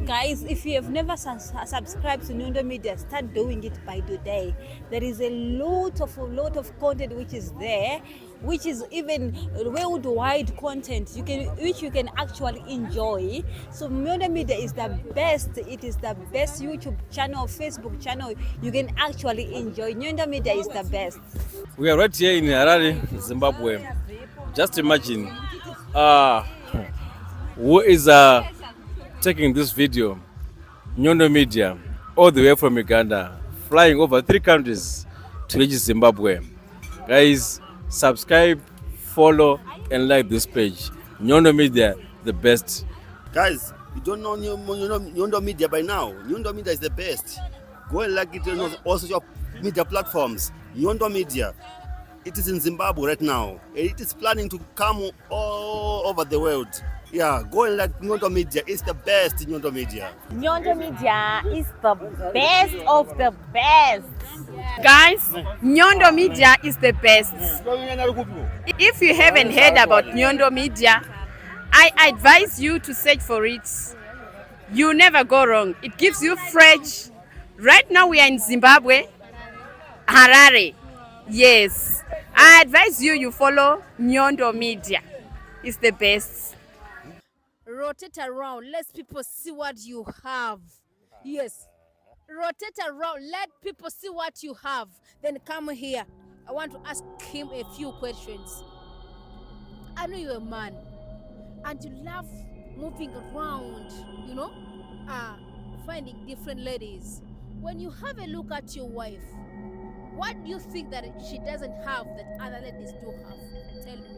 Guys, if you have never subscribed to Nyondo Media, start doing it by today. There is a lot of content which is there, which is even worldwide content which you can actually enjoy. So Nyondo Media is the best. It is the best YouTube channel, Facebook channel you can actually enjoy. Nyondo Media is the best. We are right here in Harare, Zimbabwe. Just imagine who is taking this video. Nyondo Media, all the way from Uganda, flying over 3 countries to reach Zimbabwe. Guys, subscribe, follow, and like this page. Nyondo Media, the best. Guys, you don't know Nyondo Media by now. Nyondo Media is the best. Go and like it on all social media platforms. Nyondo Media. It is in Zimbabwe right now. It is planning to come all over the world. Yeah, go and like Nyondo Media. It's the best in Nyondo Media. Nyondo Media is the best of the best. Guys, Nyondo Media is the best. If you haven't heard about Nyondo Media, I advise you to search for it. You never go wrong. It gives you fresh. Right now we are in Zimbabwe, Harare. Yes. I advise you follow Nyondo Media. It's the best. Rotate around, let people see what you have. Yes. Rotate around, let people see what you have. Then come here. I want to ask him a few questions. I know you're a man and you love moving around, finding different ladies. When you have a look at your wife, what do you think that she doesn't have that other ladies do have? Tell me.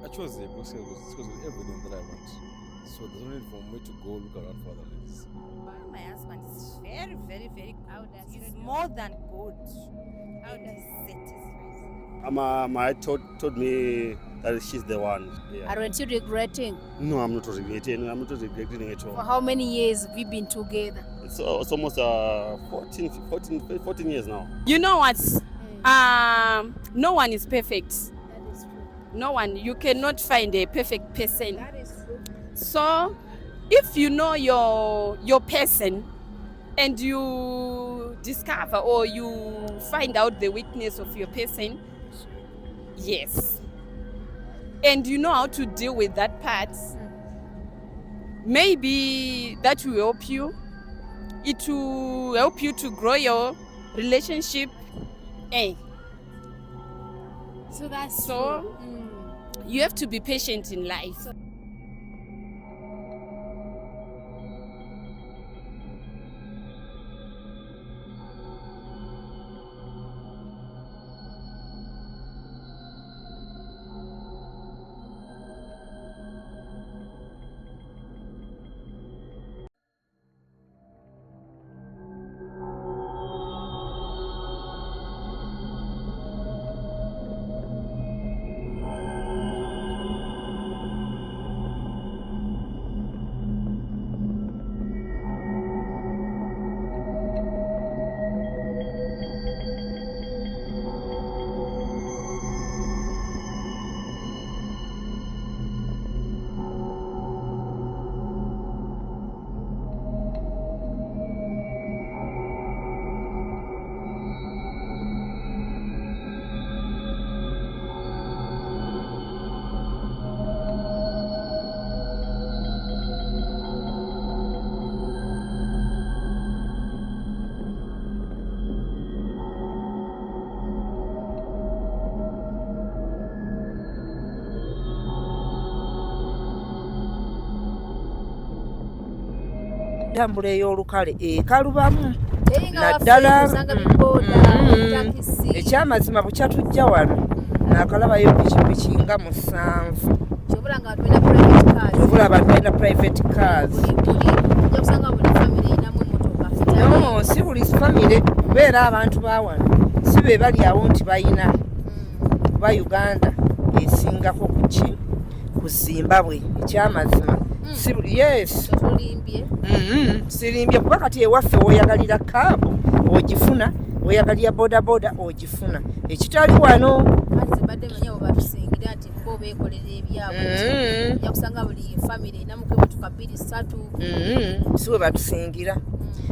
I chose it because it was everything that I want. So there's no need for me to go look around for other ladies. My husband is very, very, very good. He's more than good. How does satisfied? My told me that she's the one. Yeah. Aren't you regretting? No, I'm not regretting. I'm not regretting at all. For how many years have we been together? It's almost 14 years now. You know what? No one is perfect. That is true. No one. You cannot find a perfect person. That is true. So, if you know your person and you discover or you find out the weakness of your person, yes, and you know how to deal with that part, maybe that will help you. It will help you to grow your relationship. So that's so you have to be patient in life. Tambula ey'olukale ekalubamu naddala ekyamazima bwe kyatujja wano nakalabayo pikipiki nga 7 obula abantu balina private cars. No, si buli famire kubeera abantu bawano si be bali awo nti balina kuba Uganda esingako ku Zimbabwe ekyamazima. Yes. Sirimbye kuba kati ewaffe woyagalira kaabu ogifuna, woyagalira boda ogifuna. Ekitali wano Badde manya batusingira nti bo beekolera ebyabwe. Yakusanga buli family inamuke motoka 2-3. siwe batusingira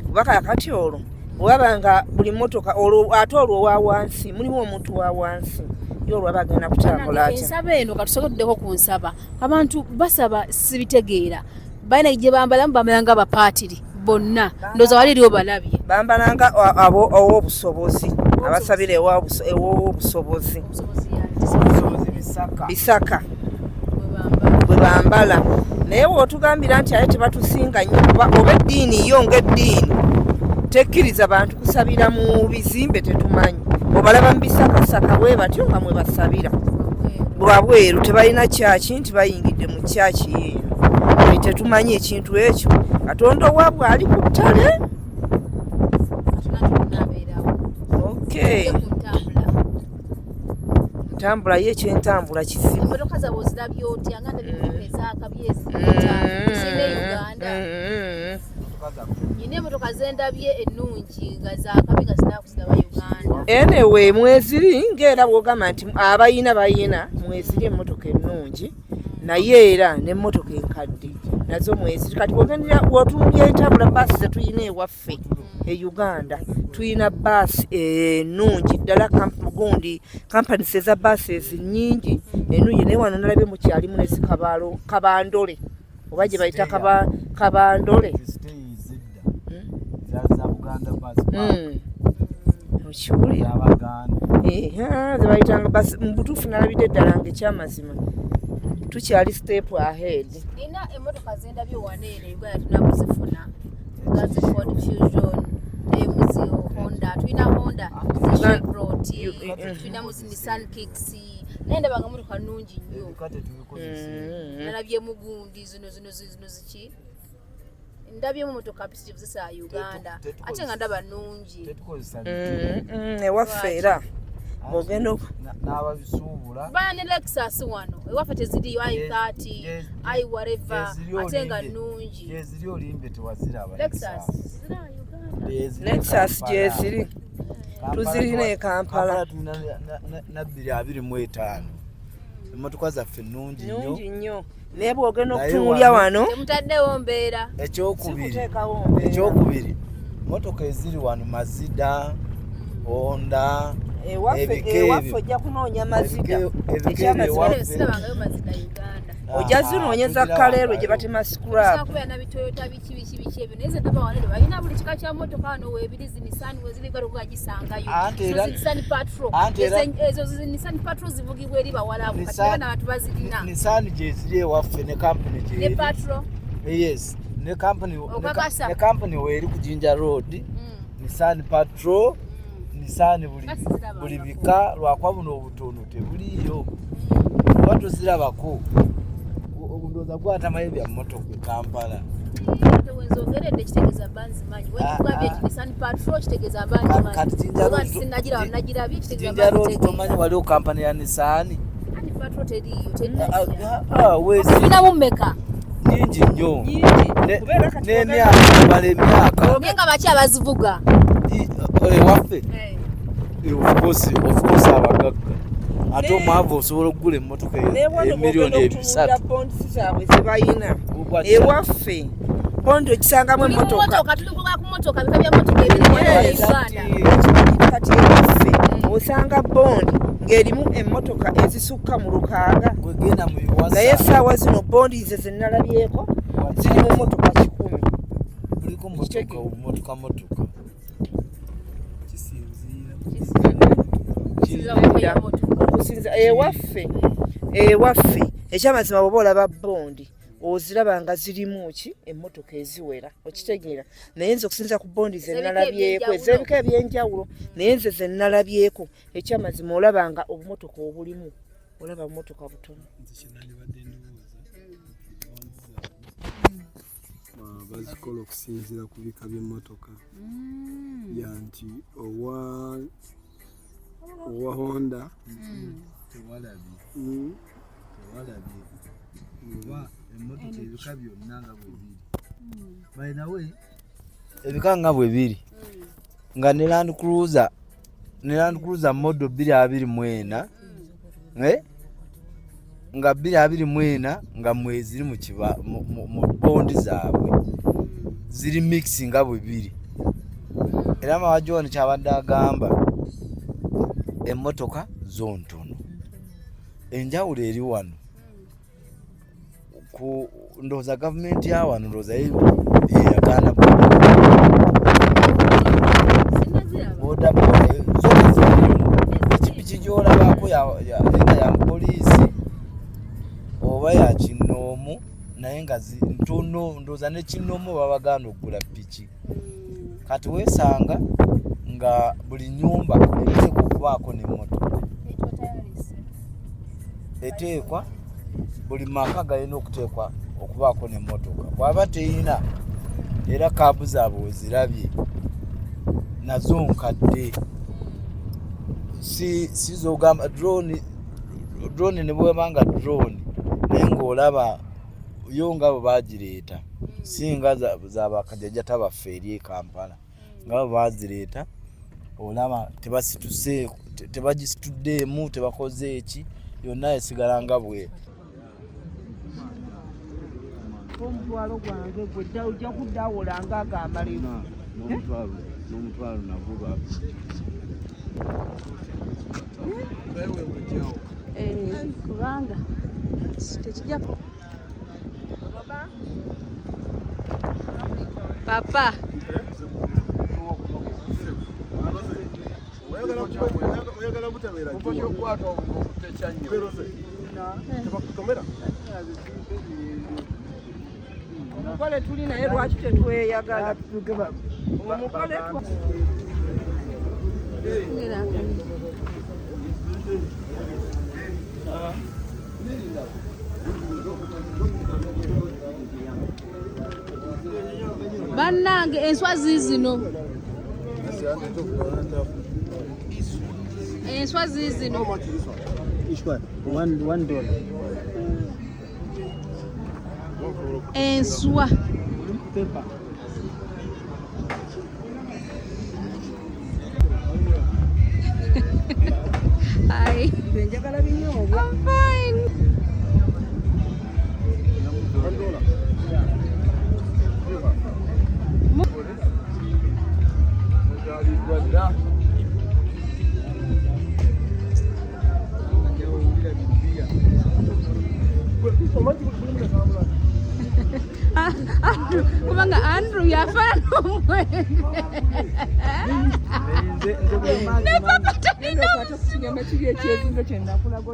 kubaka kati olwo wabanga buli motoka olwo ate olwo wa wansi mulimu omuntu wa wansi yolwo bagenda kutambula ati ensaba eno katusoboddeko ku nsaba abantu basaba sibitegeera balina gye bambalanga bapatiri bonna ndowooza waliriwo balabye bambalanga abo ow'obusobozi abasabira ew'obusobozi bisaka bwe bambala naye wootugambira nti aye tebatusinga nnyo oba eddiini yo ng'eddiini tekkiriza bantu kusabira mu bizimbe tetumanyi obalaba mu bisakasaka bwe batyo nga mwe basabira lwabweru tebalina kyaki nti bayingidde mu kyaki yeeno tetumanyi ekintu ekyo katonda owaabwe ali ku ttale ntambula ye ekyentambula kizibu emmotoka zaabwe ozirabye otya nga nyina emmotoka zendabye ennungi nga zaakabi nga zinakusiraba Uganda enewe mweziri ng'era bwogamba nti bayina mweziri emmotoka ennungi naye era n'emmotoka enkadde nazo mweziri kati wotunuulya entambula baasi zetuyina ewaffe e Uganda tuyina baasi ennungi ddala gundi companies eza baasi ezinnyingi ennungi naye wano nalabye mukyalimu kabandole oba gye bayita kabandole okiwulira zebayitanga basi mu butuufu nalabidde eddala ng'ekyamazima tukyali step ahead nina emmotoka zendabye waneeno Uganda tunakuzifuna gazi Ford Fusion emuzi Honda tulina Honda tulina muzi Nissan Kicks naye ndabanga emmotoka nnungi nnyo nalabyemu gundi zino ziki ndabyemu motoka pisi zisa Uganda ate nga ndaba nnungi ewaffe era ogenda n'ababisuubula bane Lexus wano ewaffe teziriyo i30 i whatever ate nga nnungi gyeziri olimbe tewaziraba Lexus gyeziri tuzirina e Kampala na 225 emmotoka zaffe nnungi nnyo naye bw'ogenda okutunuulya wano temutaddewo mbeera ekyokubiri motoka eziri wano Mazida Honda ewaffe ojja kunoonya Mazida sirabangayo Mazida Uganda ojja zinoonyeza kaleero gye batema scrap kubeera na bitoyota biki ebyo naye ze ndaba wano balina buli kika kya motoka wano weebiri zinisani weziri galugagisangayo Nissan Patrol ezo Nissan Patrol zivugibwa eri bawalabu kati n'abantu bazirina Nissan gyeziri ewaffe ne company gyeri ne Patrol yes ne company weeri ku Jinja Road Nissan Patrol Nissan buli bika lwakuba buno obutono tebuliyo oba tozirabako ndowooza gwatamayo bya mmotoka e Kampala wenzogeredde kitegeeza banzimanyi wegambye Nissan Patrol kitegeeza banzimanyi nagirabye kitegeeza banzimanyi tomanyi waliwo kampani ya Nissan ati Patrol teriyo tulinamu mmeka nyingi nnyo n'emyaka bala emyaka naye nga baki abazivuga ewaffe of course abagagga ate omwavu osobola okugula emmotoka emiliyoni 3 zaabwe zebayina ewaffe bondi okisangamu emmotoka tulikuga ku motoka bika bya motoka ebiri kati ewaffe osanga bondi ng'erimu emmotoka ezisukka mu 600 naye essaawa zino bondi ze zenalabyeko ziri mu motoka 100 buliko motoka ewaffe ekyamazima bw'oba olaba bondi oziraba nga zirimu ki emmotoka eziwera okitegeera naye nze okusinza ku bondi zenalabyeko ez'ebika ebyenjawulo naye nze zenalabyeko ekyamazima olaba nga obumotoka obulimu olaba bumotoka butono bazikola okusinziira ku bika by'emmotoka yanti owa Honda tewalabye oba emmotoka ebika byonna nga bwe biri balinawe ebika nga bwe biri nga ne Land Cruiser model 224 nga 2024 nga mwezi mu bondi zaabwe ziri mixing nga bwebiri era Mawajoni kyabadde agamba emmotoka zontono enjawulo eri wano ku ndowooza gavumenti ya wano ndowooza yeyagaana boda zona zirimu ekipiki gyolabako ya poliisi oba ya kinoomu naye nga ntono ndowooza ne kinoomu babagaana okugula piki kati weesanga nga buli nyumba eteekwa okubaako n'emmotoka eteekwa buli maka galina okuteekwa okubaako n'emmotoka bw'aba teyina era kaabu zaabwe wezirabye nazo nkadde si zogamba drone ne bwebanga drone naye ng'olaba yo nga bwe bagireeta singa zabakajjajjata baffe eri e Kampala nga bwe bazireeta olaba tebasituse tebagisituddeemu tebakoze eki yonna esigala nga bwe omutwalo gwange gwe ojja kuddawola nga agamalimu n'omutwalo naguba kubanga tekijjako papa omukole tuli naye lwaki tetweyagala omukole bannange enswa ziizino enswa ziizino $1 enswa Hi. I'm fine. Kubanga Andrew yafaana n'omwenge ne papa talina kinyama kiri ekyezingo kyendakulaga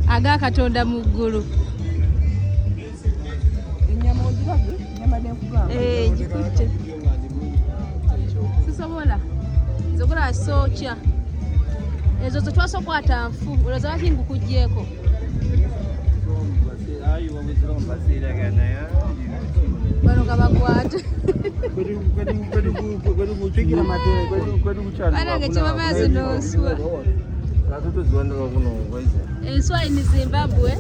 aga Katonda mu ggulu njikutte sisobola nzokola sookya ezo zetwasokwata nfu olowooza lwaki ngukuggyeko bano gabakwate banange kyebamaazi n'onswa enswa in Zimbabwe.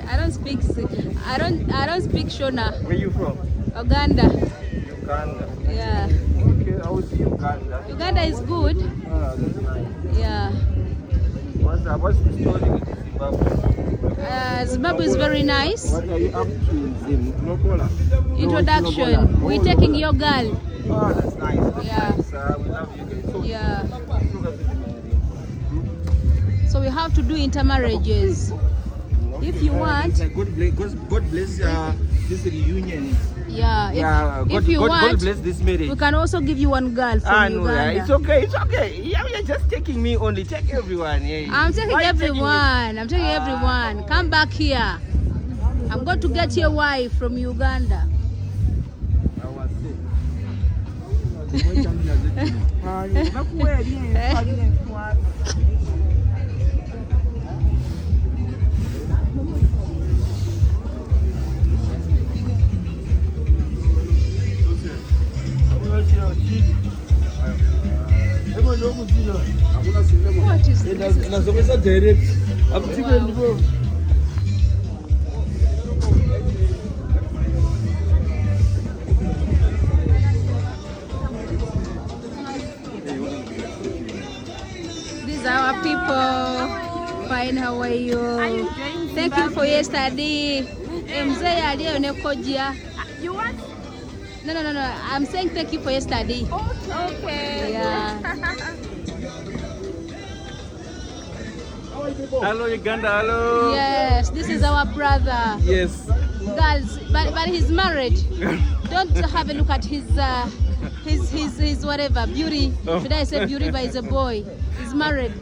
I don't speak Shona. Where you from? Uganda. Uganda. Yeah. Okay, I will see Uganda. Uganda is good. Ah, that's nice. Yeah. What's the story with Zimbabwe? Zimbabwe is very nice. What are you up to in Zimbabwe? Introduction. We're taking your girl. Oh, that's nice. Yeah. We love you guys. So, Yeah. So we have to do intermarriages. If you want. God bless this reunion. Yeah. If you want, God bless this marriage. we can also give you one girl from No, Uganda. it's okay. It's okay. Yeah, you're just taking me only. Take everyone. Yeah. I'm taking Why you everyone. I'm taking everyone. Come back here. I'm going to get your wife from Uganda. nasomesa direct. Abutipendi bro. These are our people. Fine, how are you? Thank you for yesterday. Mzee aliyo nekoja. You want? No. I'm saying thank you for yesterday. Okay. Yeah. Hello, Uganda. Hello. Yes, this is our brother. Yes. Girls, but he's married. Don't have a look at his whatever beauty. Should I say beauty? But he's a boy. He's married.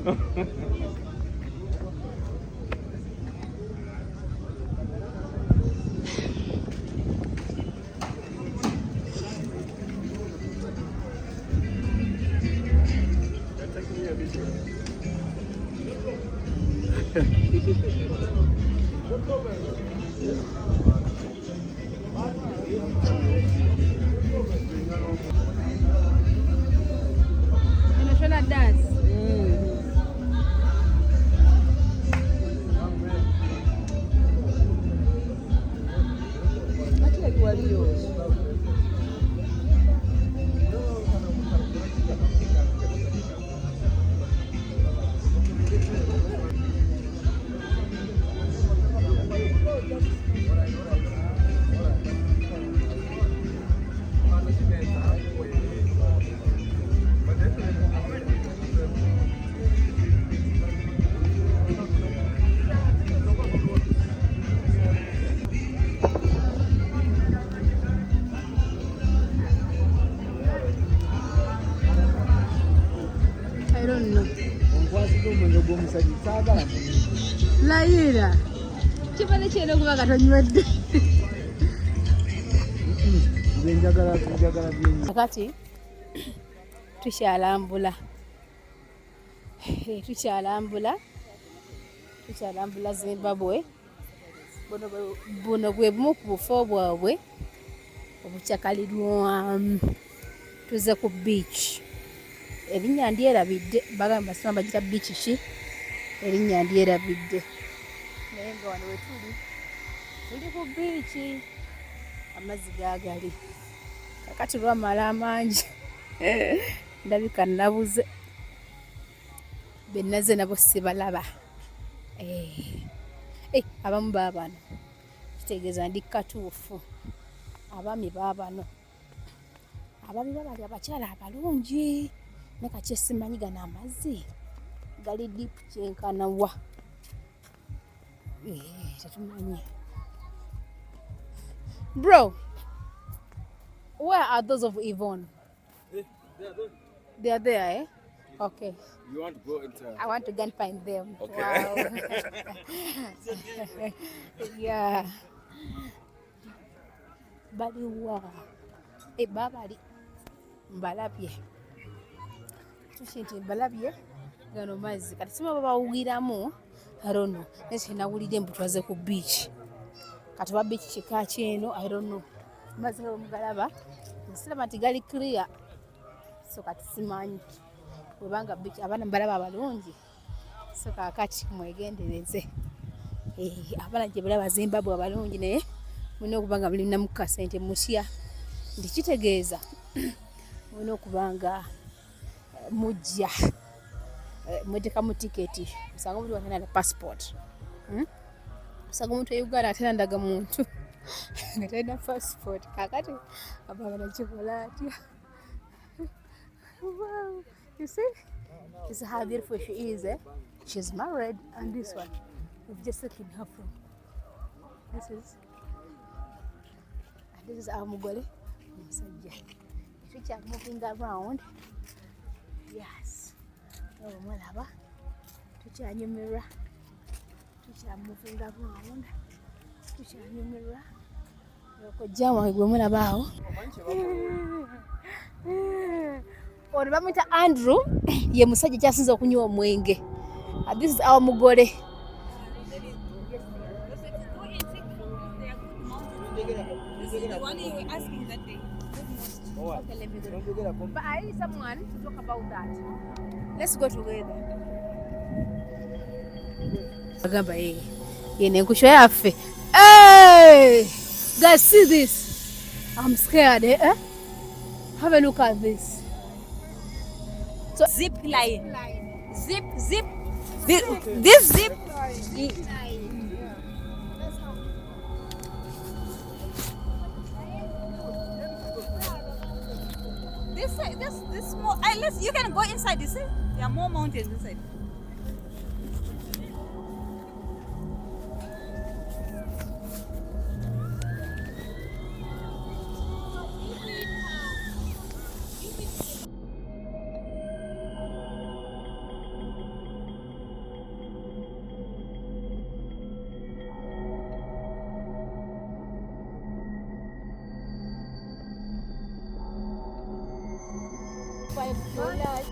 International dance. I don't know. Layira. Kibale kyeno kuba katonywedde. Kakati tukyalambula. Tukyalambula Zimbabwe. Buno bwe bumu ku bufo bwabwe obukyakalirwamu. Tuze ku beach. Erinnya ndyerabidde bagamba basoma bagita beach ki erinnya ndyerabidde naye nga wano tuli ku beach amazzi gaagali kakati lwamala amangi ndabika nabuze bennaze nabo sibalaba abamu baabano kitegeeza ndi katuufu abaami baabano abaami babali abakyala abalungi nekakye simanyi gano amazzi gali dipu kyenkanawa tetumanyi. Bro, where are those of Yvonne? They are there, eh? Okay. You want to go into? I want to go and find them. Okay. Wow. Yeah. Baliwa. Babali. Mbalabye. Tushinte mbalabye. Gano mazzi. Kati sima babawugiramu. I don't know. Nese nawulidde mbu twaze ku beach. Kati ba beach kika kyeno, I don't know. Mazzi ga mugalaba. Nsiraba nti gali clear. So kati simanyi. Webanga beach abana mbalaba abalungi. So kakati mwegendereze. Abana gye balaba Zimbabwe abalungi naye mulina okubanga mulina mu kasente musya. Ndikitegeeza mulina okubanga mujja mweteka mu tiketi usanga omuntu atena na passport. Usanga omuntu Uganda atena ndaga muntu nga talina passport. Kakati ababa nakikola atya. Wow, you see? This is how beautiful she is, eh? She's married, and this one, we've just taken her from. This is our mugole. She's moving around. Yes. Oh, Malaba. To your mirror. To moving around. To your mirror. Jama gwemuna bawo. Ono bamwita Andrew ye musajja kyasinza okunywa omwenge. This is our mugole. Okay, let me go. But I need someone to talk about that. Let's go together. Agamba yene nkusho yaffe. Hey! Guys, see this. I'm scared, eh? Have a look at this. So Zip line. Zip. This zip. This small. Unless you can go inside. You see, there are more mountains inside. $5.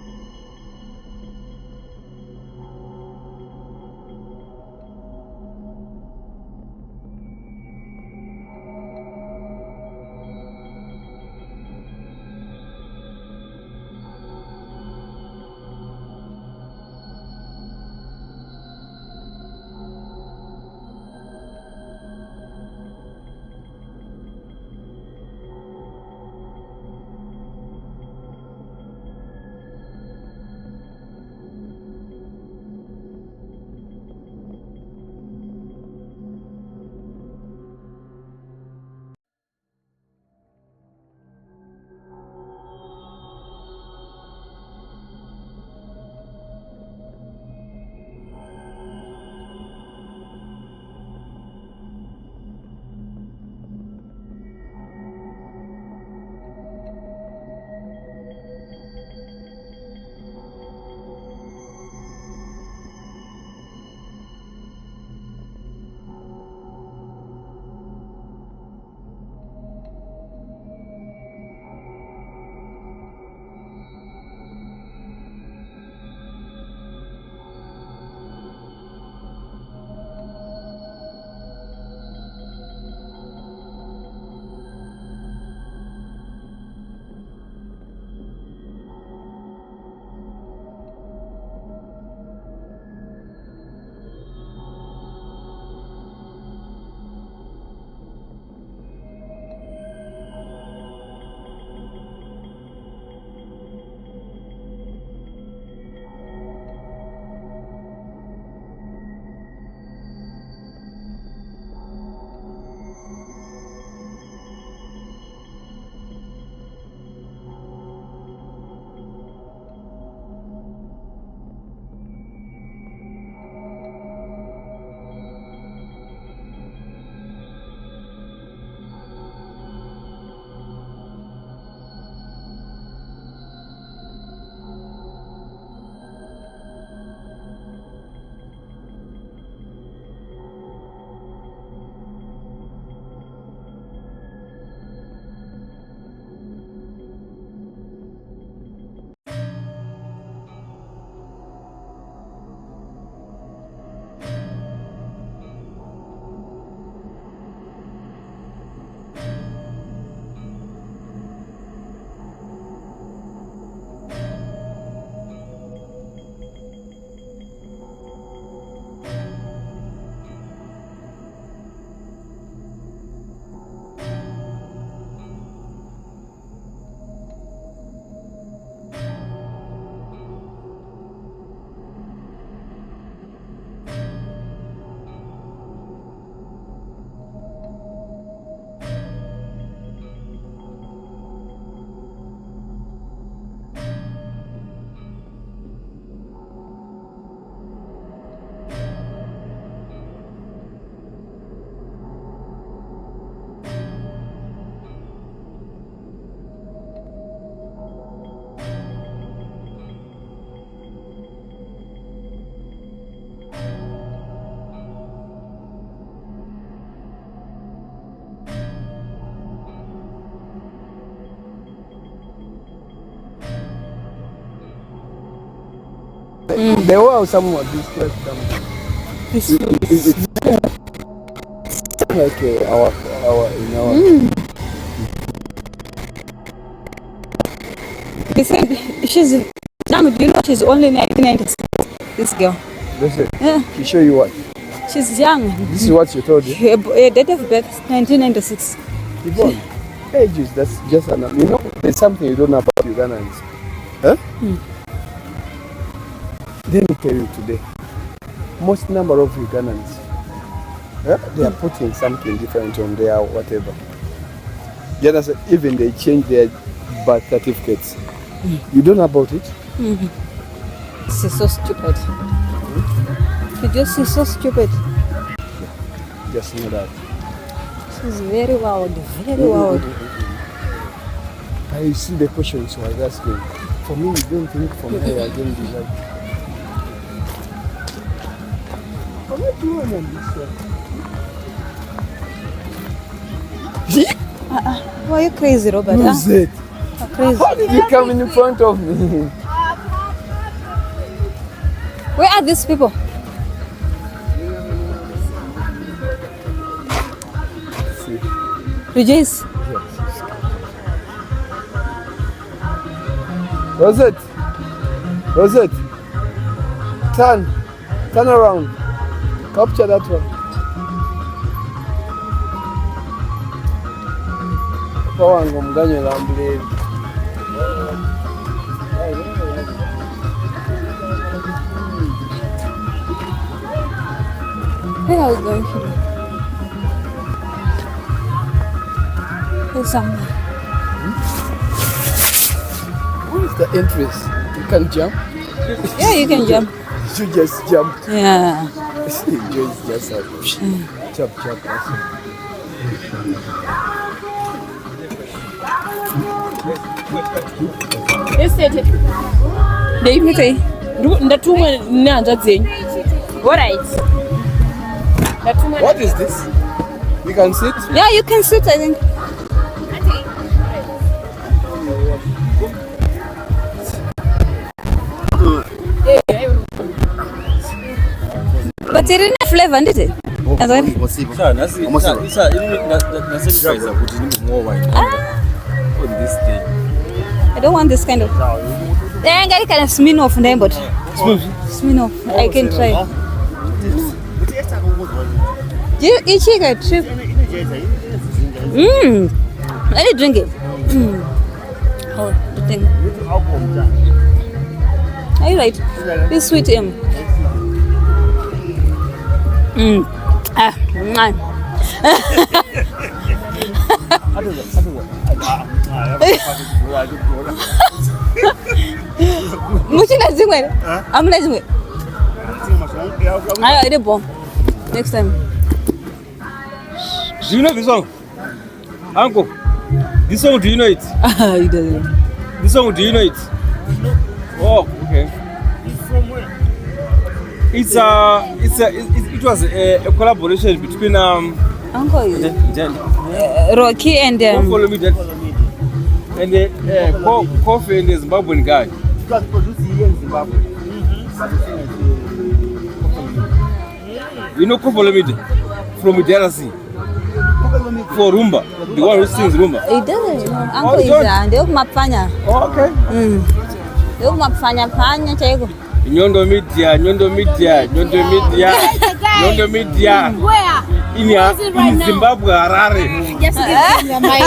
There were some of these questions. It's like our you know. He said she's Jam, do you know she's only 1996, this girl? Listen, Yeah. she show you what? She's young. This is what she told you. Her date of birth 1996. Yvonne, ages, that's just an, you know, there's something you don't know about Ugandans. Huh? Let me tell you today, most number of Ugandans, they are putting something different on their whatever. You understand? Even they change their birth certificates. You don't know about it? She's so stupid. She's so stupid. Just know that. She's very wild, very wild. I see the questions she was asking. For me, you don't think from her again be like. What do you want on this one? Why are you crazy, Robert? Who's it? Crazy. How did you come in front of me? Where are these people? See. Rejoice. Rozet, Rozet, turn around, capture that one. Papa wangu mganyula mbuleli. Where are we going here? There's somewhere. What is the entrance? You can jump? Yeah, you can jump. You just jump. Yeah. Just jump. David, Ndatumwa nanja dzenyu. Alright. What is this? You can sit? yeah, you can sit, I think. But it didn't have flavor, did it? As well? On this day. I don't want this kind of. Then I can spin off them, but spin off. I can try. You eat a trip. Let me drink it. Oh, the thing. Are you right? This sweet Muchina zingwe. I'm not zingwe. I did bomb. Next time. Do you know this song? Uncle, this song, do you know it? He doesn't. This song, do you know it? Oh, okay. It was a collaboration between Uncle, Rocky and follow me, and Coffee and the Zimbabwean guy. It was produced here in Zimbabwe. You know Kofolomide from Jealousy for Rumba, the one who sings Rumba. he doesn't. Uncle is they open up panya. Oh, okay. They open up panya chego. Nyondo Media, Nyondo Media, Nyondo Media, Nyondo Media. Where? In Zimbabwe, Harare. Just give me your mic.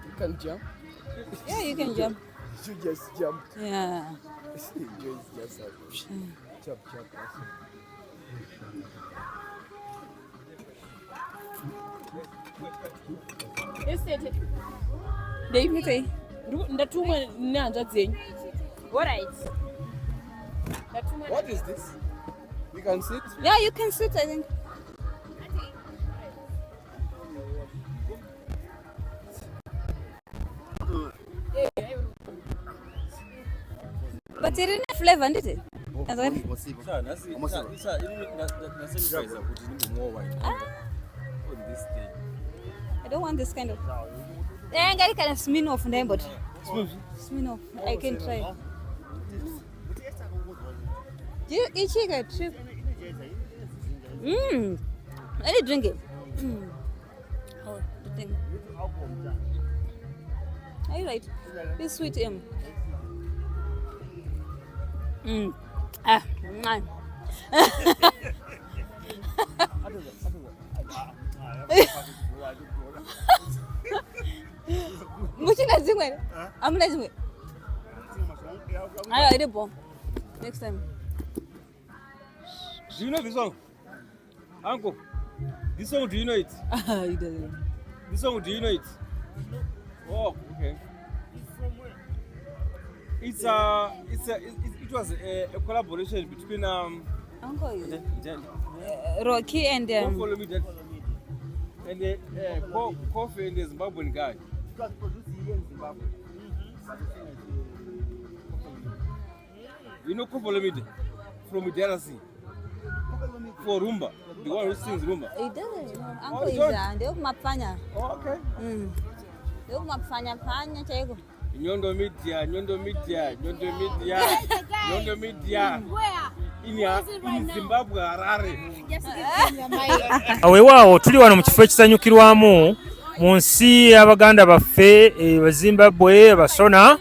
You can jump. Yeah, you can jump. You just jump. Yeah. Just jump. David, ndatumwa nanja dzenyu. Alright. What is this? You can sit? Yeah, you can sit, I think. But it didn't have flavor, did it? As well? On this day. I don't want this kind of. Then I can spin off them, but spin off. I can try. You eat a trip. Let me drink it. Oh, the thing. Are you right? This sweet Ah, mwah. Muchina zingwe. Amuna zingwe. Ayo, ide bon. Next time. Do you know this song? Uncle, this song, do you know it? He doesn't. This song, do you know it? Oh, okay. It was a collaboration between Uncle, Rocky and follow me, Dad. And Kofi and the Zimbabwean guy. It was produced here in Zimbabwe. You know Kofi from DRC for rumba, the one who sings rumba. he doesn't. Uncle Oh, is don't? ndio kumapanya. Oh, okay. Ndio kumapanya panya chego. Nyondo Media, Nyondo Media, Nyondo Media, Nyondo Media. In Zimbabwe, Harare. Awewaawo tuli wano mu kifo ekisanyukirwamu mu nsi y'Abaganda baffe Bazimbabwe Abasona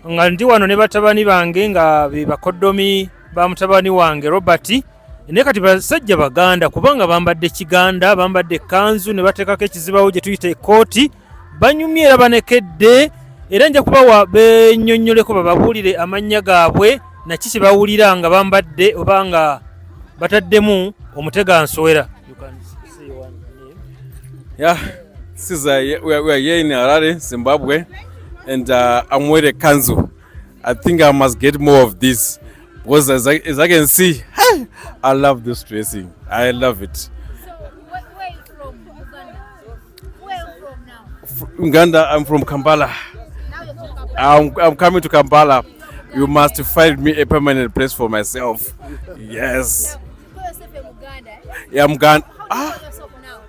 nga ndi wano ne batabani bange nga be bakoddomi ba mutabani wange Robert ne kati basajja Baganda kubanga bambadde Kiganda bambadde kanzu ne bateekako ekizibawo gye tuyita ekkooti banyumye era banekedde era nja kubawa bennyonnyoleko bababuulire amannya gaabwe naki kye bawulira nga bambadde oba nga bataddemu omutega nsowera. Yeah, this is we are here in Harare, Zimbabwe, and I'm wearing a kanzu. I think I must get more of this because as I can see, I love this dressing. I love it. So, where are you from, Uganda? Where are you from now? Uganda, I'm from Kampala. Now you're from Kampala. I'm coming to Kampala. You must find me a permanent place for myself. Yes. You call yourself a Uganda, eh? Yeah, I'm Uganda. How do you call yourself now?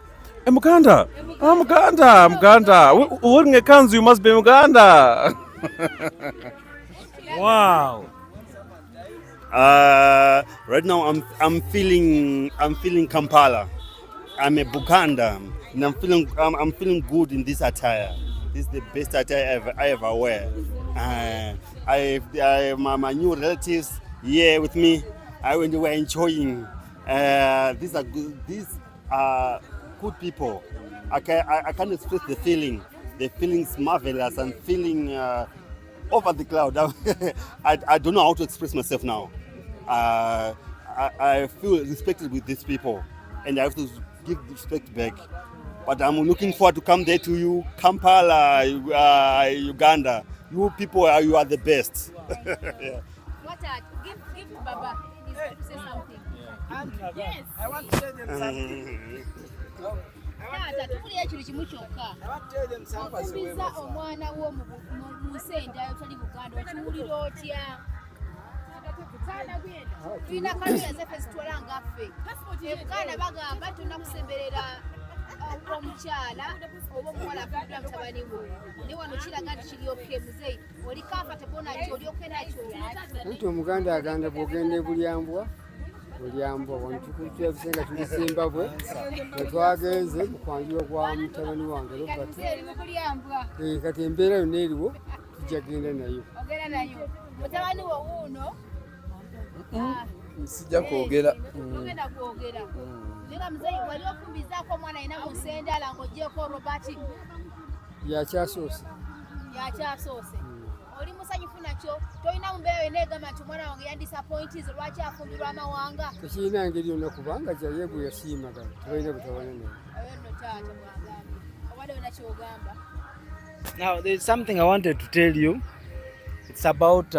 I'm Uganda. I'm Uganda. I'm Uganda. Wearing a kanzu, you must be Uganda. Wow. Right now I'm feeling Kampala. I'm a Buganda, and I'm feeling good in this attire. This is the best attire I ever wear. My new relatives here with me. We're enjoying. These are good people. I can't express the feeling. The feeling's marvelous and feeling over the cloud. I don't know how to express myself now. I feel respected with these people, and I have to give respect back. But I'm looking forward to come there to you, Kampala, Uganda. You people, you are the best. Yeah. What are give Baba? He's going to say something. Yes. I want to tell them something. Tata, tukulira ekintu kimu kyokka. I want to tell them something. Okubizza omwana wo mu nsi endala otali Buganda okiwulira otya? Tulina kamera zaffe zitwala ngaffe. Ebuganda bagamba tulina kusemberera omukyala oba omuwala afuddwa mutabani we. Ne wano kiraga nti kiri okay muzeeyi. Oli comfortable nakyo oli okay nakyo. Nti Omuganda agamba bw'ogenda e Bulyambwa wano tukutuyakusenga tuli Zimbabwe wetwagenze mu kwanjula kwa mutabani wange Robert. Kati embeera yonna eriwo tujja genda nayo. Ogenda nayo. Mutabani wo wuuno. Sijja kwogera. Ogenda kwogera. Nga muzeeyi wali okumbizaako omwana alina mu nsi endala ng'oggyeko Robert. Yakyasoose. Yakyasoose. Oli musanyufu nakyo tolina mu mbeera yonna egamba nti omwana wange yandisappointize lwaki afumbirwa amawanga. Tekirina ngeri yonna kubanga kyaye bwe yasiimagana tebalina butawana naye. Oyo nno taata bw'agamba. Obadde olina ky'ogamba. Now, there's something I wanted to tell you. It's about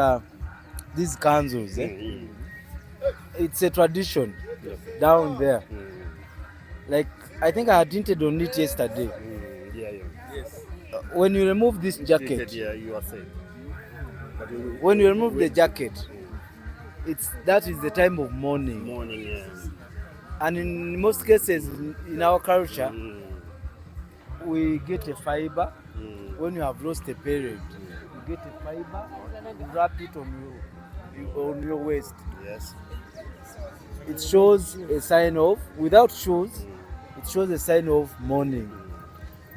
these kanzus. It's a tradition down there. Like, I think I had hinted on it yesterday. Yes. When you remove this jacket, You are safe. when you remove the jacket, that is the time of mourning. Morning, yes. And in most cases, in our culture, we get a fiber. When you have lost a parent, you get a fiber, you wrap it on your waist. Yes. It shows a sign of, without shoes, it shows a sign of mourning.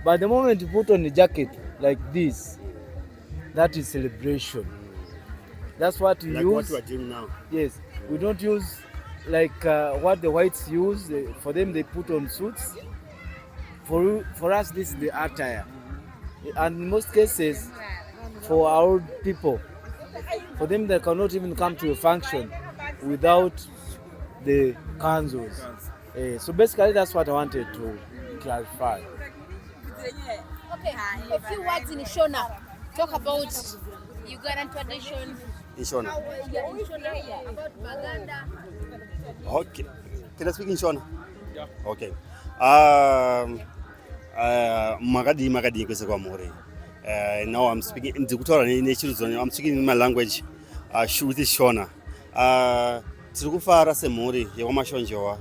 But the moment you put on a jacket like this, that is celebration. That's what you Like use. what you are doing now. Yes, We don't use like what the whites use. For them, they put on suits. For us, this is the attire. And in most cases, for our old people, for them, they cannot even come to a function without the kanzus. So basically, that's what I wanted to clarify. Okay, a few words in Shona. Talk about Ugandan tradition. In Shona. Yeah, in Shona, about Baganda. Okay. Can I speak in Shona? Yeah. Okay. Magadi kwese kwa more. Now I'm speaking in Intercultural. I'm speaking in my language. With Shona. Tiri kufara semhuri yekwamashonjewa.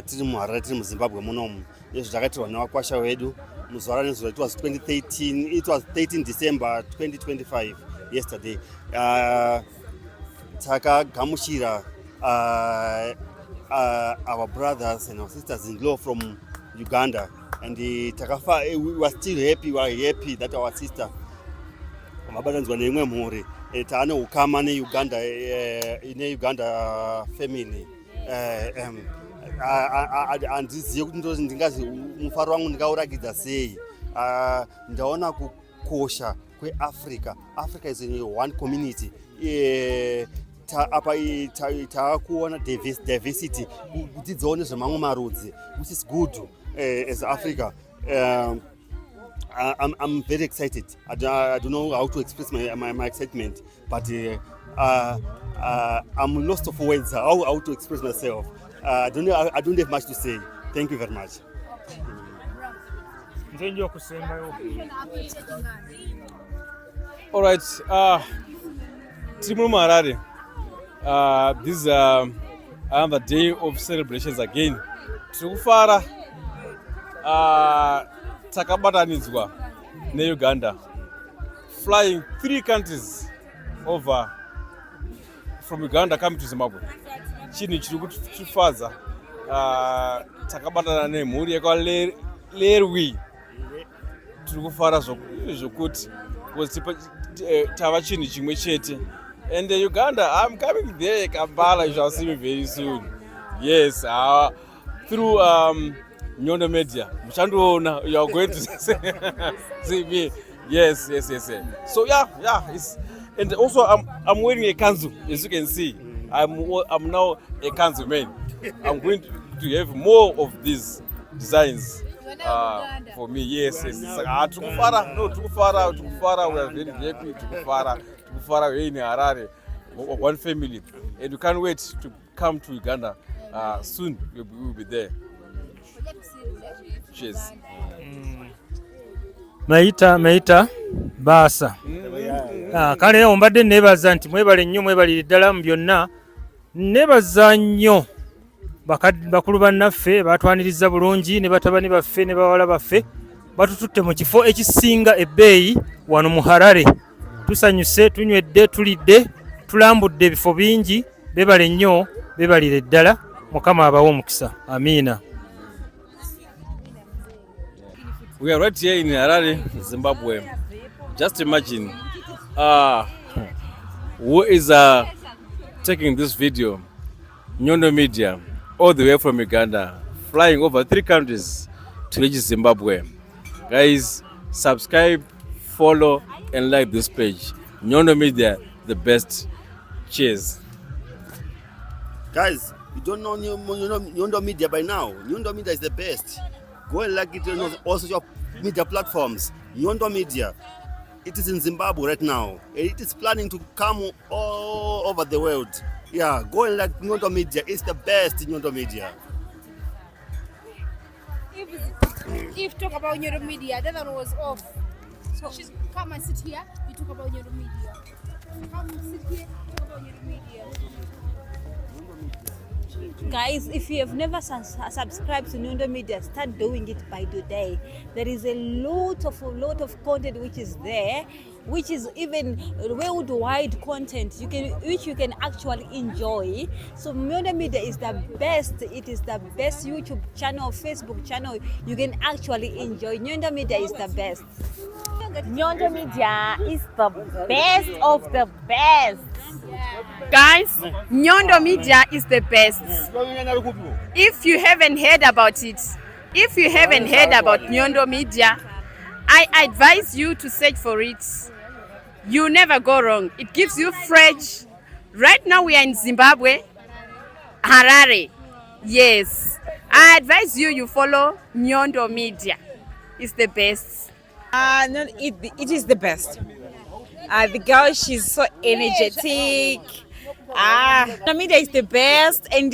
Tiri muHarare, tiri muZimbabwe munomu. Izvo zvakaitwa nevakwasha wedu muzuva nezuva. It was 2013. It was 13 December 2025 yesterday. Takagamuchira our brothers and our sisters-in-law from Uganda, and we were still happy. We were happy that our sister mabadanzwa neimwe mhuri taane ukama neUganda Uganda family. Handizivi kuti ndingazi mufaro wangu ndingaurakidza sei. Ndaona kukosha kweAfrica. Africa is one community. Apa taakuona diversity kuti dzione zvemamwe marudzi, which is good as Africa. I'm very excited. I don't know how to express my excitement, but I'm lost of words how to express myself. I don't have much to say. Thank you very much. All right. Timu Harare. This is another day of celebrations again. Tikufara takabatanidzwa neUganda, flying 3 countries over from Uganda coming to Zimbabwe. Chinhu chiri kutifadza. Takabatana nemhuri yekwaLerwi. Tiri kufara zvokuti tava chinhu chimwe chete. And Uganda, I'm coming there, Kampala. You shall see me very soon. Yes, through Nyondo Media. You are going to see me. Yes. So yeah. And also, I'm wearing a kanzu, as you can see. I'm now a kanzu man. I'm going to have more of these designs for me. Yes. Tukufara. We are very happy. Tukufara in Harare, one family, and we can't wait to come to Uganda. Soon we will be there. Cheers. Meita basa. Kale ombadde nebaza nti mwebale nnyo mwebalire ddala mu byonna. Nebaza nnyo bakulu bannaffe batwaniriza bulungi ne batabani baffe ne bawala baffe batututte mu kifo ekisinga ebbeeyi wano mu Harare. Tusanyuse, tunywedde, tulidde, tulambudde ebifo bingi. Bebale nnyo, bebalire ddala. Mukama abawe omukisa. Amiina. We are right here in Harare, Zimbabwe. Just imagine who is taking this video. Nyondo Media, all the way from Uganda, flying over 3 countries to reach Zimbabwe. Guys, subscribe, follow, and like this page. Nyondo Media, the best. Cheers. Guys, you don't know Nyondo Media by now. Nyondo Media is the best. Go and like it on all social media platforms. Nyondo Media. It is in Zimbabwe right now. It is planning to come all over the world. Yeah, go and like Nyondo Media. It's the best Nyondo Media. If talk about Nyondo Media, that one was off. So come and sit here. You talk about Nyondo Media. Come sit here. Talk about Nyondo Media. Guys, if you have never subscribed to Nyondo Media, start doing it by today. There is a lot of content which is there, which is even worldwide content which you can actually enjoy. So Nyondo Media is the best. It is the best YouTube channel, Facebook channel you can actually enjoy. Nyondo Media is the best. Nyondo Media is the best of the best. Guys, Nyondo Media is the best. If you haven't heard about it, if you haven't heard about Nyondo Media, I advise you to search for it. You never go wrong. It gives you fresh. Right now we are in Zimbabwe, Harare. Yes. I advise you follow Nyondo Media. It's the best. No, it is the best. The girl, she's so energetic. Nyondo Media is the best. And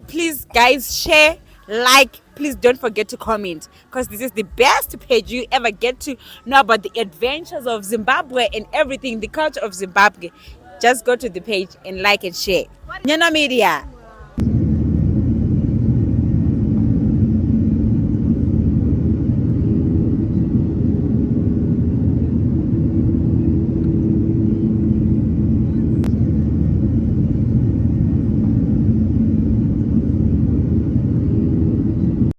please, guys, share, like. Please don't forget to comment, because this is the best page you ever get to know about the adventures of Zimbabwe and everything, the culture of Zimbabwe. Just go to the page and like and share. Nyondo Media.